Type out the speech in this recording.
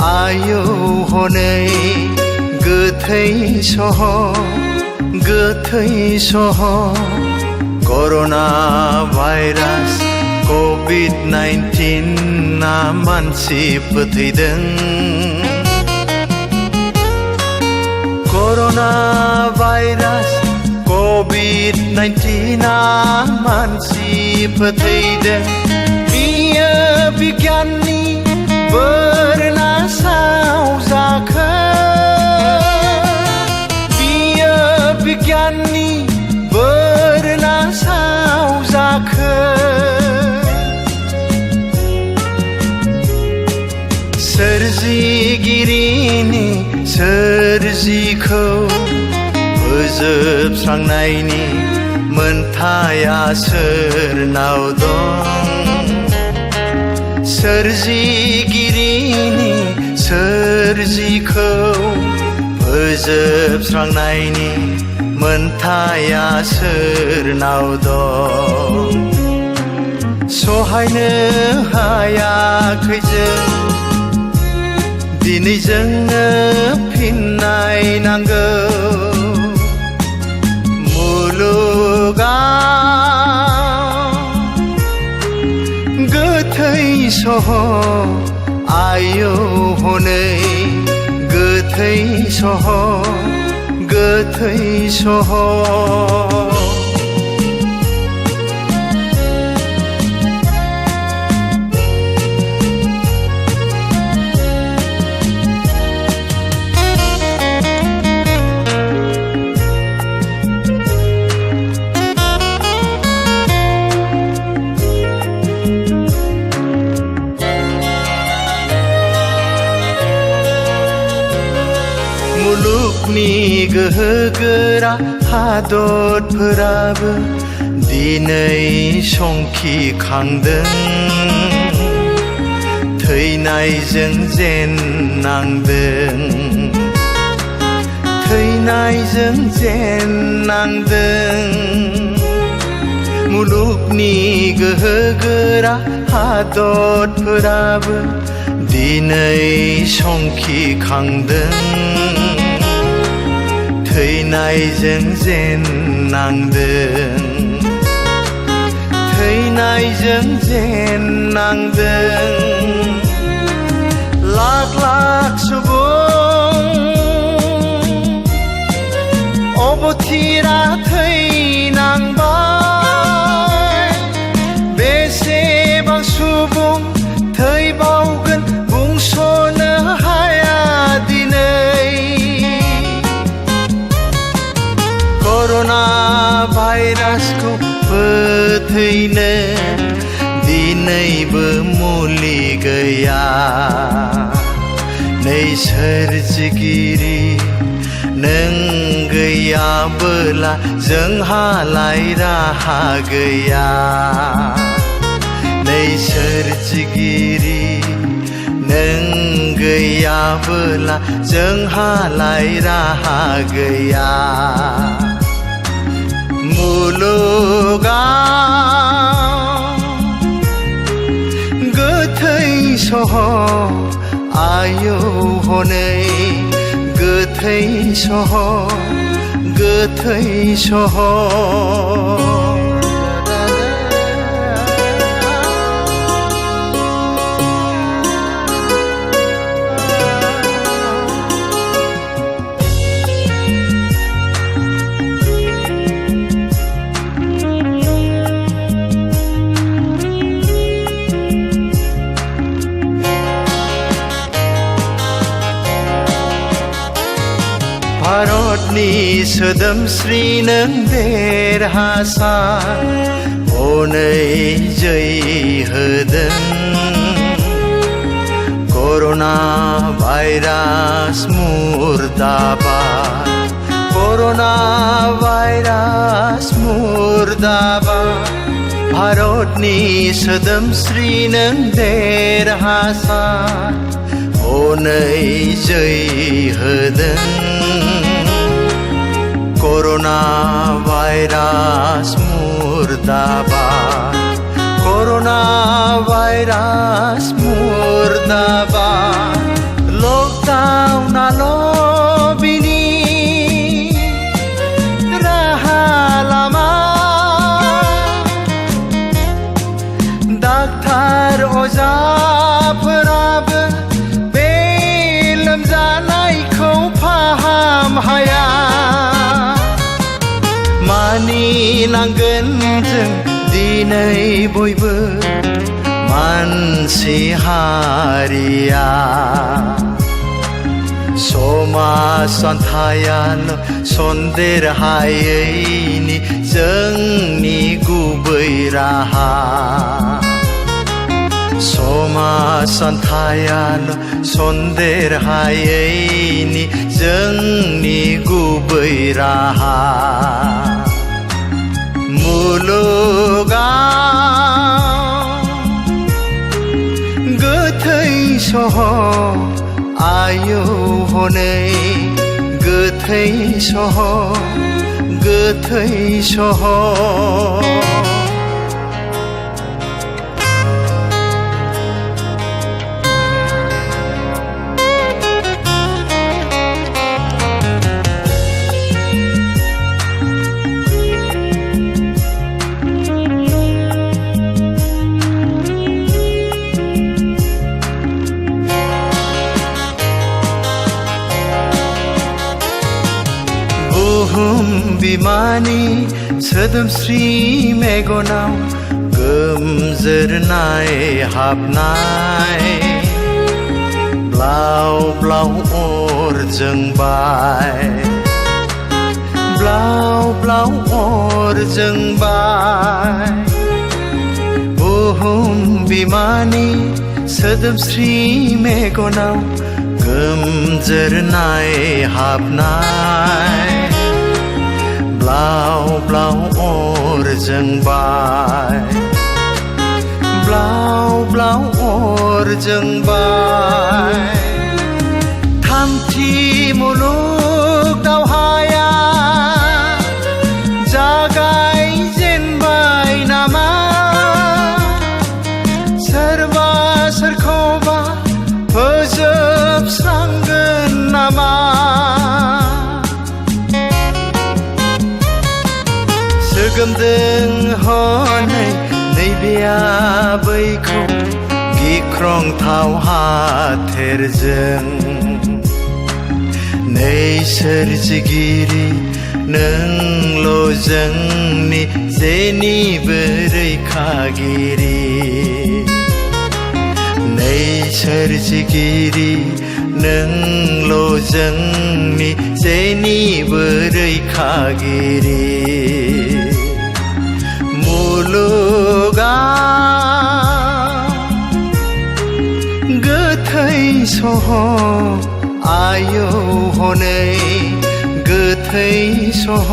आयौ हनै गोथै सह कर'ना भाइरास कभिड-19 ना मानसि फोथैदों कर'ना भाइरास कभिड-19 ना मानसि फोथैदों बियो बिगियाननि बोरना सावजाखो बियो बिगियाननि बोरना सावजाखो सोरजिगिरिनि सोरजिखौ फोजोबस्रांनायनि मोन्थाया सोरनाव दं सोरजिगिरिनि सोरजिखौ फोजोबस्रांनायनि मोन्थाया सोरनाव दं सहायनो हायाखै जों दिनै जोंनो फिननाय नांगौ मुलुगाव गोथै सह आयौ हनै गोथै सह मुलुगनि गोहोगोरा हादरफोराबो दिनै संखिखांदों थैनायजों जेननांदों थैनायजों जेननांदों मुलुगनि गोहोगोरा हादरफोराबो दिनै संखिखांदों थैनायजों जेननांदों थैनायजों जेननांदों लाख लाख सुबुं अबथिरा थैनांबाय बेसेबां सुबुं थैबावगोन बुंस'नो हाया दिनै कर'ना भाइरासखौ फोथैनो दिनैबो मुलि गैया नै सोरजिगिरि नों गैयाबोला जोंहालाय राहा गैया नै सोरजिगिरि नों गैयाबोला जोंहालाय राहा गैया मुलुगाव गोथै सह आयौ हनै गोथै सह भारतनि सोदोमस्रि नों देरहासार हनै जै होदों कर'ना भाइरास मुर्दाबाद कर'ना भाइरास मुर्दाबाद भारतनि सोदोमस्रि नों देरहासार हनै जै होदों कर'ना भाइरास मुर्दाबाद कर'ना भाइरास मुर्दाबाद सोलिनांगोन जों दिनै बयबो मानसि हारिया समाजान्थायाल' सन्देरहायैनि जोंनि गुबै राहा समाजान्थायाल' सन्देरहायैनि जोंनि गुबै राहा मुलुगाव गोथै सह आयौ हनै गोथै सह बुहुम बिमानि सोदोमस्रि मेगनाव गोमजोरनाय हाबनाय ब्लाव ब्लाव अर जोंबाय ब्लाव ब्लाव अर जोंबाय बुहुम बिमानि सोदोमस्रि मेगनाव गोमजोरनाय हाबनाय ब्लाव ब्लाव अर जोंबाय ब्लाव ब्लाव अर जोंबाय थामथि मुलुग दावहाया जागायजेनबाय नामा सोरबा सोरखौबा फोजोबस्रांगोन नामा सोगोमदों हनै नैबेया बैखौ गिख्रंथाव हाथेरजों नै सोरजिगिरि नोंल' जोंनि जेनिबो रैखागिरि नै सोरजिगिरि नोंल' जोंनि जेनिबो रैखागिरि मुलुगाव गोथै सह आयौ हनै गोथै सह